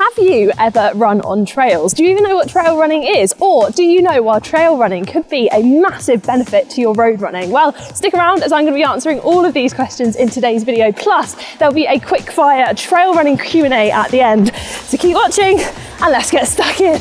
Have you ever run on trails? Do you even know what trail running is? Or do you know why trail running could be a massive benefit to your road running? Well, stick around as I'm going to be answering all of these questions in today's video. Plus, there'll be a quick fire trail running Q&A at the end. So keep watching and let's get stuck in.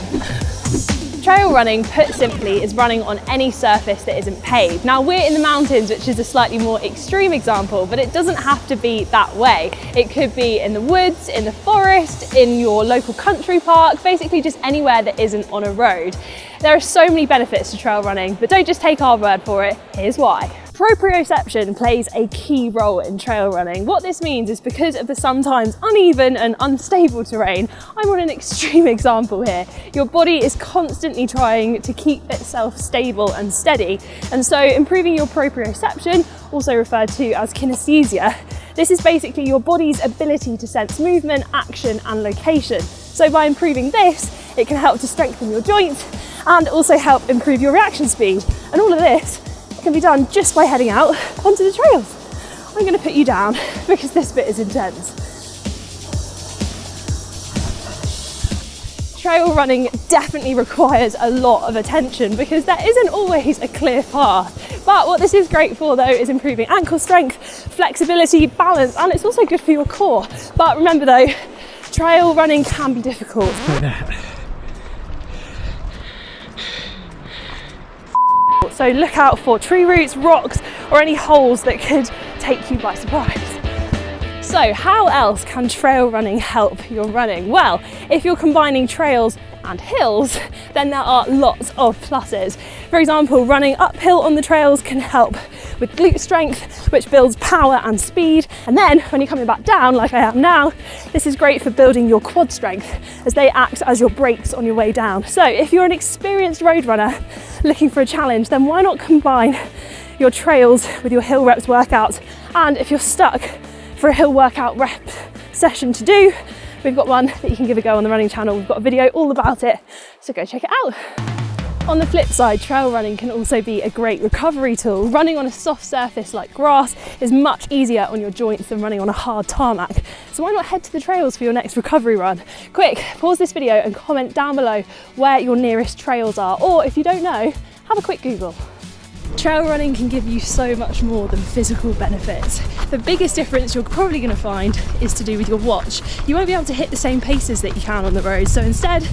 Trail running, put simply, is running on any surface that isn't paved. Now, we're in the mountains, which is a slightly more extreme example, but it doesn't have to be that way. It could be in the woods, in the forest, in your local country park, basically just anywhere that isn't on a road. There are so many benefits to trail running, but don't just take our word for it. Here's why. Proprioception plays a key role in trail running. What this means is because of the sometimes uneven and unstable terrain, I'm on an extreme example here, your body is constantly trying to keep itself stable and steady. And so improving your proprioception, also referred to as kinesthesia, this is basically your body's ability to sense movement, action and location. So by improving this, it can help to strengthen your joints and also help improve your reaction speed. And all of this can be done just by heading out onto the trails. I'm going to put you down because this bit is intense. Trail running definitely requires a lot of attention because there isn't always a clear path. But what this is great for though is improving ankle strength, flexibility, balance, and it's also good for your core. But remember though, trail running can be difficult. So look out for tree roots, rocks, or any holes that could take you by surprise. So how else can trail running help your running? Well, if you're combining trails and hills, then there are lots of pluses. For example, running uphill on the trails can help with glute strength, which builds power and speed. And then when you're coming back down, like I am now, this is great for building your quad strength as they act as your brakes on your way down. So if you're an experienced road runner looking for a challenge, then why not combine your trails with your hill reps workouts? And if you're stuck for a hill workout rep session to do, we've got one that you can give a go on the running channel. We've got a video all about it, so go check it out. On the flip side, trail running can also be a great recovery tool. Running on a soft surface like grass is much easier on your joints than running on a hard tarmac. So why not head to the trails for your next recovery run? Quick, pause this video and comment down below where your nearest trails are, or if you don't know, have a quick Google. Trail running can give you so much more than physical benefits. The biggest difference you're probably going to find is to do with your watch. You won't be able to hit the same paces that you can on the road, so instead,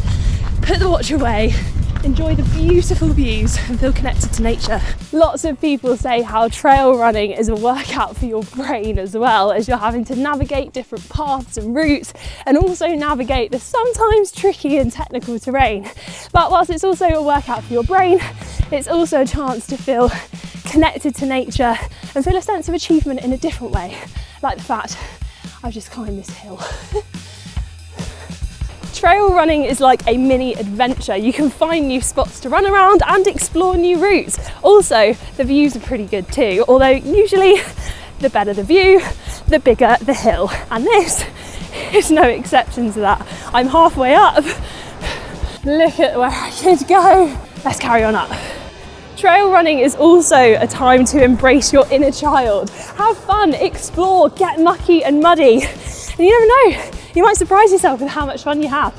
put the watch away, enjoy the beautiful views and feel connected to nature. Lots of people say how trail running is a workout for your brain as well, as you're having to navigate different paths and routes and also navigate the sometimes tricky and technical terrain. But whilst it's also a workout for your brain, it's also a chance to feel connected to nature and feel a sense of achievement in a different way, like the fact I've just climbed this hill. Trail running is like a mini adventure. You can find new spots to run around and explore new routes. Also, the views are pretty good too, although usually the better the view, the bigger the hill. And this is no exception to that. I'm halfway up. Look at where I could go. Let's carry on up. Trail running is also a time to embrace your inner child. Have fun, explore, get mucky and muddy. And you never know, you might surprise yourself with how much fun you have.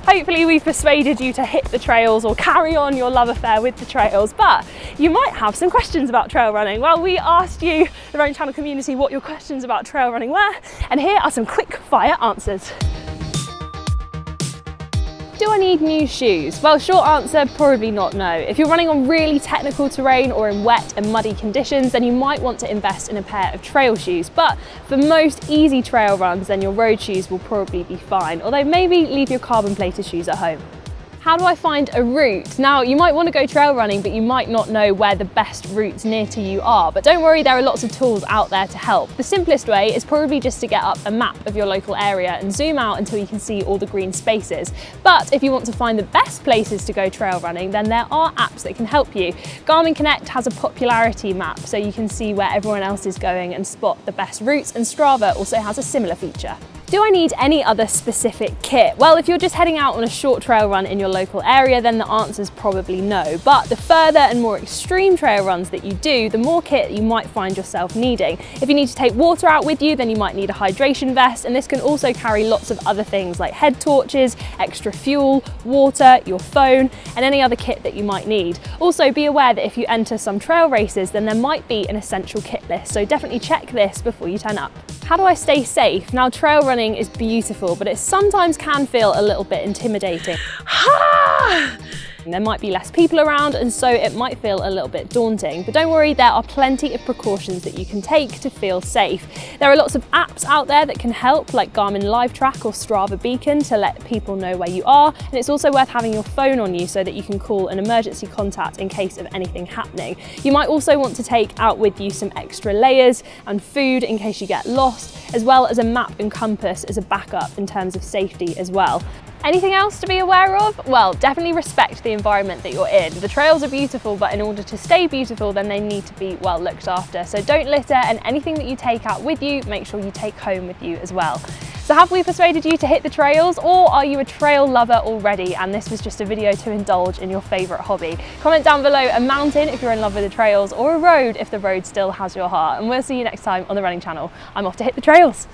Hopefully we've persuaded you to hit the trails or carry on your love affair with the trails, but you might have some questions about trail running. Well, we asked you, the Running Channel community, what your questions about trail running were, and here are some quick fire answers. Do I need new shoes? Well, short answer, probably not, no. If you're running on really technical terrain or in wet and muddy conditions, then you might want to invest in a pair of trail shoes. But for most easy trail runs, then your road shoes will probably be fine, although maybe leave your carbon plated shoes at home. How do I find a route? Now, you might want to go trail running, but you might not know where the best routes near to you are. But don't worry, there are lots of tools out there to help. The simplest way is probably just to get up a map of your local area and zoom out until you can see all the green spaces. But if you want to find the best places to go trail running, then there are apps that can help you. Garmin Connect has a popularity map, so you can see where everyone else is going and spot the best routes, and Strava also has a similar feature. Do I need any other specific kit? Well, if you're just heading out on a short trail run in your local area, then the answer is probably no. But the further and more extreme trail runs that you do, the more kit you might find yourself needing. If you need to take water out with you, then you might need a hydration vest, and this can also carry lots of other things like head torches, extra fuel, water, your phone, and any other kit that you might need. Also, be aware that if you enter some trail races, then there might be an essential kit list, so definitely check this before you turn up. How do I stay safe? Now, trail running is beautiful, but it sometimes can feel a little bit intimidating. There might be less people around, and so it might feel a little bit daunting. But don't worry, there are plenty of precautions that you can take to feel safe. There are lots of apps out there that can help, like Garmin Live Track or Strava Beacon, to let people know where you are. And it's also worth having your phone on you so that you can call an emergency contact in case of anything happening. You might also want to take out with you some extra layers and food in case you get lost, as well as a map and compass as a backup in terms of safety as well. Anything else to be aware of? Well, definitely respect the environment that you're in. The trails are beautiful, but in order to stay beautiful, then they need to be well looked after. So don't litter, and anything that you take out with you, make sure you take home with you as well. So have we persuaded you to hit the trails, or are you a trail lover already and this was just a video to indulge in your favourite hobby? Comment down below a mountain if you're in love with the trails, or a road if the road still has your heart. And we'll see you next time on the Running Channel. I'm off to hit the trails.